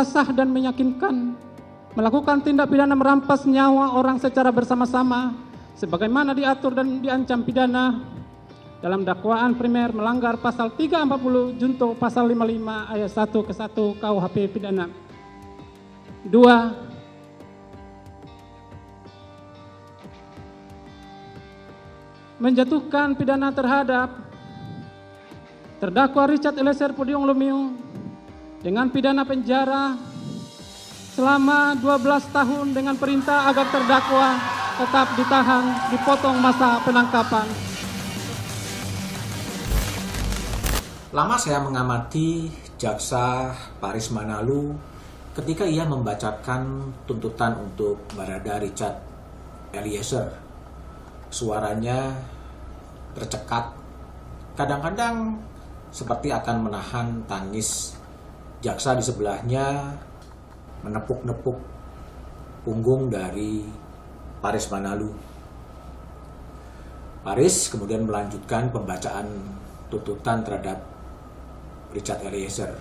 secara sah dan meyakinkan, melakukan tindak pidana merampas nyawa orang secara bersama-sama, sebagaimana diatur dan diancam pidana dalam dakwaan primer melanggar pasal 340 junto pasal 55 ayat 1 ke 1 KUHP pidana. 2. Menjatuhkan pidana terhadap terdakwa Richard Eliezer Pudium Lumiu dengan pidana penjara selama 12 tahun dengan perintah agar terdakwa tetap ditahan, dipotong masa penangkapan. Lama saya mengamati Jaksa Paris Manalu ketika ia membacakan tuntutan untuk Barada Richard Eliezer. Suaranya tercekat, kadang-kadang seperti akan menahan tangis. Jaksa di sebelahnya menepuk-nepuk punggung dari Paris Manalu. Paris kemudian melanjutkan pembacaan tuntutan terhadap Richard Eliezer.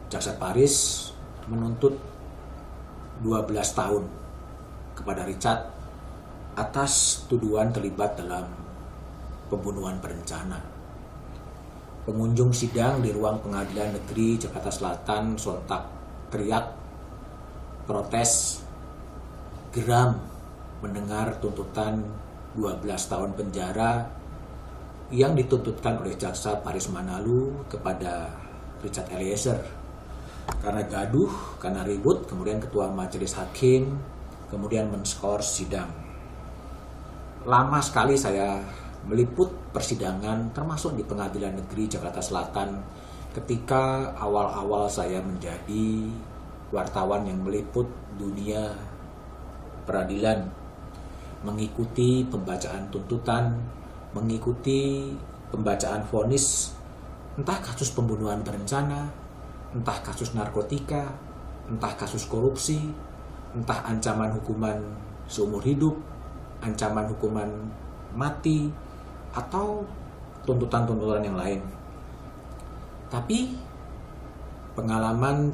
Jaksa Paris menuntut 12 tahun kepada Richard atas tuduhan terlibat dalam pembunuhan berencana. Pengunjung sidang di ruang Pengadilan Negeri Jakarta Selatan sontak teriak protes geram mendengar tuntutan 12 tahun penjara yang dituntutkan oleh Jaksa Paris Manalu kepada Richard Eliezer. Karena gaduh, karena ribut, kemudian Ketua Majelis Hakim kemudian men-skor sidang. Lama sekali saya meliput persidangan termasuk di Pengadilan Negeri Jakarta Selatan ketika awal-awal saya menjadi wartawan yang meliput dunia peradilan, mengikuti pembacaan tuntutan, mengikuti pembacaan vonis, entah kasus pembunuhan berencana, entah kasus narkotika, entah kasus korupsi, entah ancaman hukuman seumur hidup, ancaman hukuman mati, atau tuntutan-tuntutan yang lain. Tapi pengalaman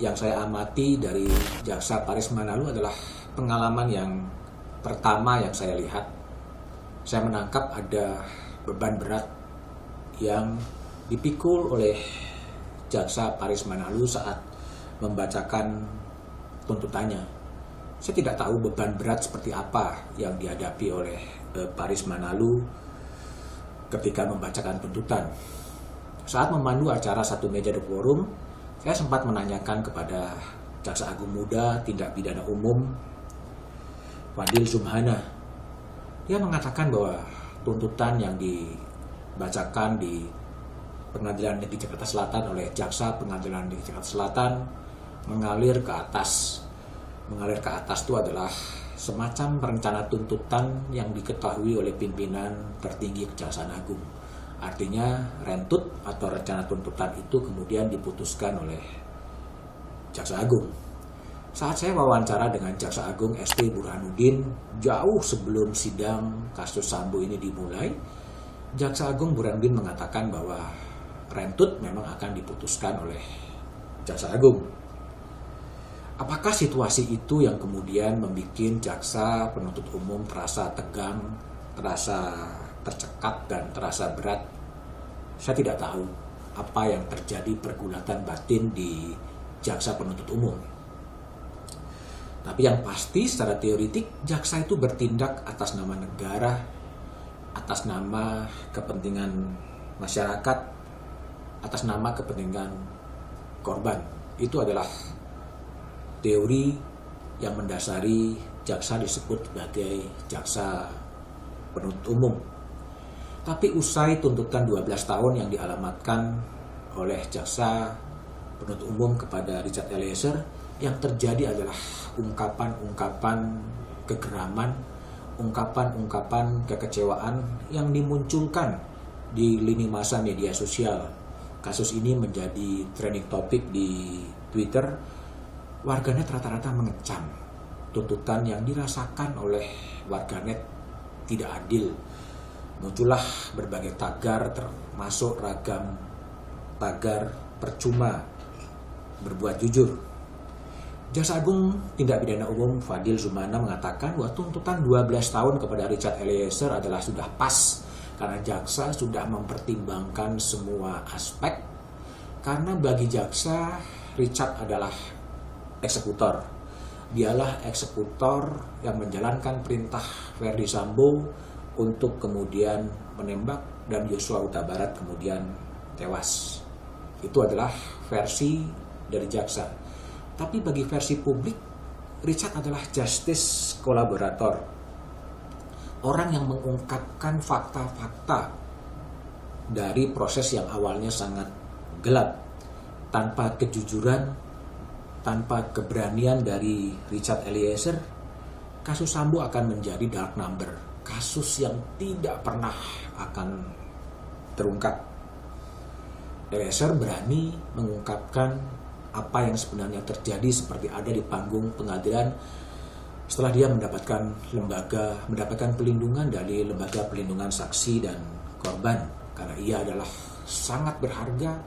yang saya amati dari Jaksa Paris Manalu adalah pengalaman yang pertama yang saya lihat. Saya menangkap ada beban berat yang dipikul oleh Jaksa Paris Manalu saat membacakan tuntutannya. Saya tidak tahu beban berat seperti apa yang dihadapi oleh Paris Manalu ketika membacakan tuntutan. Saat memandu acara Satu Meja The Forum, saya sempat menanyakan kepada Jaksa Agung Muda Tindak Pidana Umum Fadil Zumhana. Dia mengatakan bahwa tuntutan yang dibacakan di Pengadilan Negeri Jakarta Selatan oleh Jaksa Pengadilan Negeri Jakarta Selatan mengalir ke atas. Mengalir ke atas itu adalah semacam rencana tuntutan yang diketahui oleh pimpinan tertinggi Kejaksaan Agung. Artinya rentut atau rencana tuntutan itu kemudian diputuskan oleh Jaksa Agung. Saat saya wawancara dengan Jaksa Agung ST Burhanuddin jauh sebelum sidang kasus Sambo ini dimulai, Jaksa Agung Burhanuddin mengatakan bahwa rentut memang akan diputuskan oleh Jaksa Agung. Apakah situasi itu yang kemudian membuat jaksa penuntut umum terasa tegang, terasa tercekat, dan terasa berat? Saya tidak tahu apa yang terjadi pergulatan batin di jaksa penuntut umum. Tapi yang pasti secara teoritik jaksa itu bertindak atas nama negara, atas nama kepentingan masyarakat, atas nama kepentingan korban. Itu adalah teori yang mendasari jaksa disebut sebagai jaksa penuntut umum. Tapi usai tuntutan 12 tahun yang dialamatkan oleh jaksa penuntut umum kepada Richard Eliezer, yang terjadi adalah ungkapan-ungkapan kegeraman, ungkapan-ungkapan kekecewaan yang dimunculkan di lini masa media sosial. Kasus ini menjadi trending topic di Twitter. Warganet rata-rata mengecam tuntutan yang dirasakan oleh warganet tidak adil. Muncullah berbagai tagar termasuk ragam tagar percuma berbuat jujur. Jaksa Agung Tindak Pidana Umum Fadil Zumana mengatakan bahwa tuntutan 12 tahun kepada Richard Eliezer adalah sudah pas karena jaksa sudah mempertimbangkan semua aspek. Karena bagi jaksa, Richard adalah eksekutor. Dialah eksekutor yang menjalankan perintah Verdi Sambo untuk kemudian menembak dan Yosua Huta Barat kemudian tewas. Itu adalah versi dari jaksa. Tapi bagi versi publik, Richard adalah justice kolaborator. Orang yang mengungkapkan fakta-fakta dari proses yang awalnya sangat gelap, tanpa kejujuran, tanpa keberanian dari Richard Eliezer, kasus Sambo akan menjadi dark number, kasus yang tidak pernah akan terungkap. Eliezer berani mengungkapkan apa yang sebenarnya terjadi seperti ada di panggung pengadilan setelah dia mendapatkan pelindungan dari Lembaga Pelindungan Saksi dan Korban, karena ia adalah sangat berharga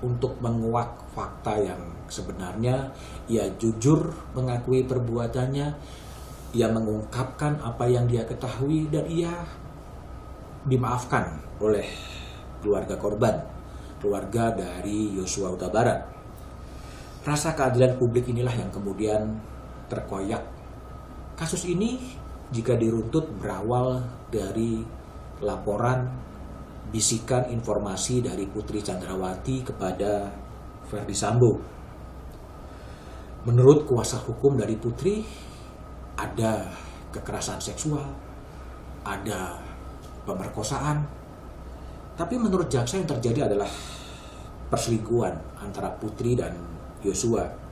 untuk menguak fakta yang sebenarnya. Ia jujur mengakui perbuatannya, ia mengungkapkan apa yang dia ketahui, dan ia dimaafkan oleh keluarga korban, keluarga dari Yosua Huta Barat. Rasa keadilan publik inilah yang kemudian terkoyak. Kasus ini jika diruntut berawal dari laporan bisikan informasi dari Putri Chandrawati kepada Verdi Sambo. Menurut kuasa hukum dari Putri, ada kekerasan seksual, ada pemerkosaan. Tapi menurut jaksa yang terjadi adalah perselingkuhan antara Putri dan Yosua.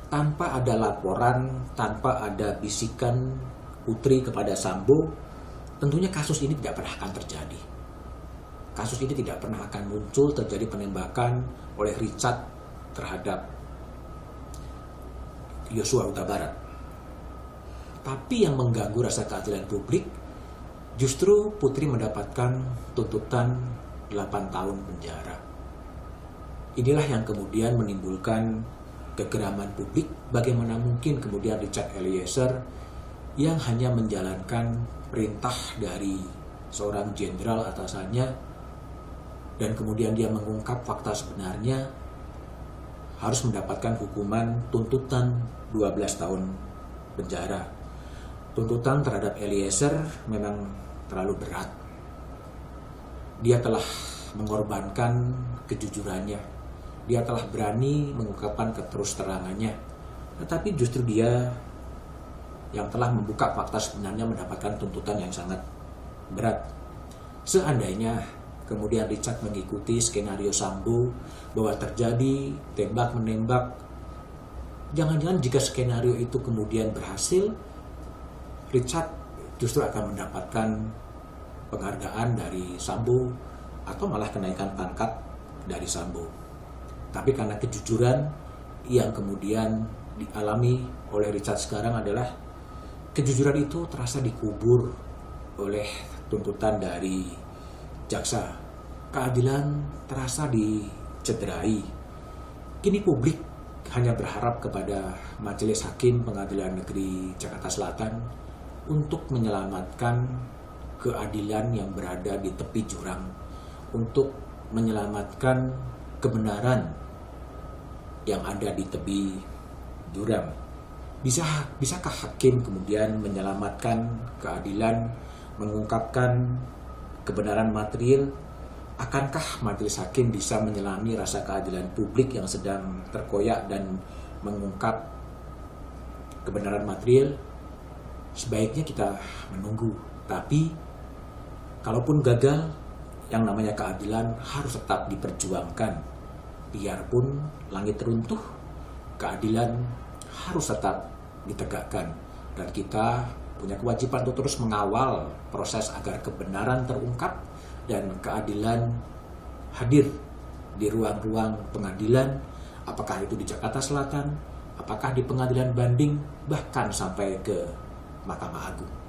Tanpa ada laporan, tanpa ada bisikan Putri kepada Sambo, tentunya kasus ini tidak pernah akan terjadi. Kasus ini tidak pernah akan muncul terjadi penembakan oleh Richard terhadap Yosua Huta Barat. Tapi yang mengganggu rasa keadilan publik, justru Putri mendapatkan tuntutan 8 tahun penjara. Inilah yang kemudian menimbulkan kegeraman publik. Bagaimana mungkin kemudian Richard Eliezer yang hanya menjalankan perintah dari seorang jenderal atasannya, dan kemudian dia mengungkap fakta sebenarnya, harus mendapatkan hukuman tuntutan 12 tahun penjara. Tuntutan terhadap Eliezer memang terlalu berat. Dia telah mengorbankan kejujurannya. Dia telah berani mengungkapkan keterus-terangannya. Tetapi justru dia yang telah membuka fakta sebenarnya mendapatkan tuntutan yang sangat berat. Seandainya kemudian Richard mengikuti skenario Sambo bahwa terjadi tembak-menembak, jangan-jangan jika skenario itu kemudian berhasil, Richard justru akan mendapatkan penghargaan dari Sambo atau malah kenaikan pangkat dari Sambo. Tapi karena kejujuran yang kemudian dialami oleh Richard sekarang adalah kejujuran itu terasa dikubur oleh tuntutan dari jaksa. Keadilan terasa dicederai. Kini publik hanya berharap kepada Majelis Hakim Pengadilan Negeri Jakarta Selatan untuk menyelamatkan keadilan yang berada di tepi jurang, untuk menyelamatkan kebenaran yang ada di tepi jurang. Bisakah hakim kemudian menyelamatkan keadilan, mengungkapkan kebenaran material? Akankah majelis hakim bisa menyelami rasa keadilan publik yang sedang terkoyak dan mengungkap kebenaran material? Sebaiknya kita menunggu. Tapi kalaupun gagal, yang namanya keadilan harus tetap diperjuangkan. Biarpun langit runtuh, keadilan harus tetap ditegakkan. Dan kita punya kewajiban untuk terus mengawal proses agar kebenaran terungkap dan keadilan hadir di ruang-ruang pengadilan, apakah itu di Jakarta Selatan, apakah di pengadilan banding, bahkan sampai ke Mahkamah Agung.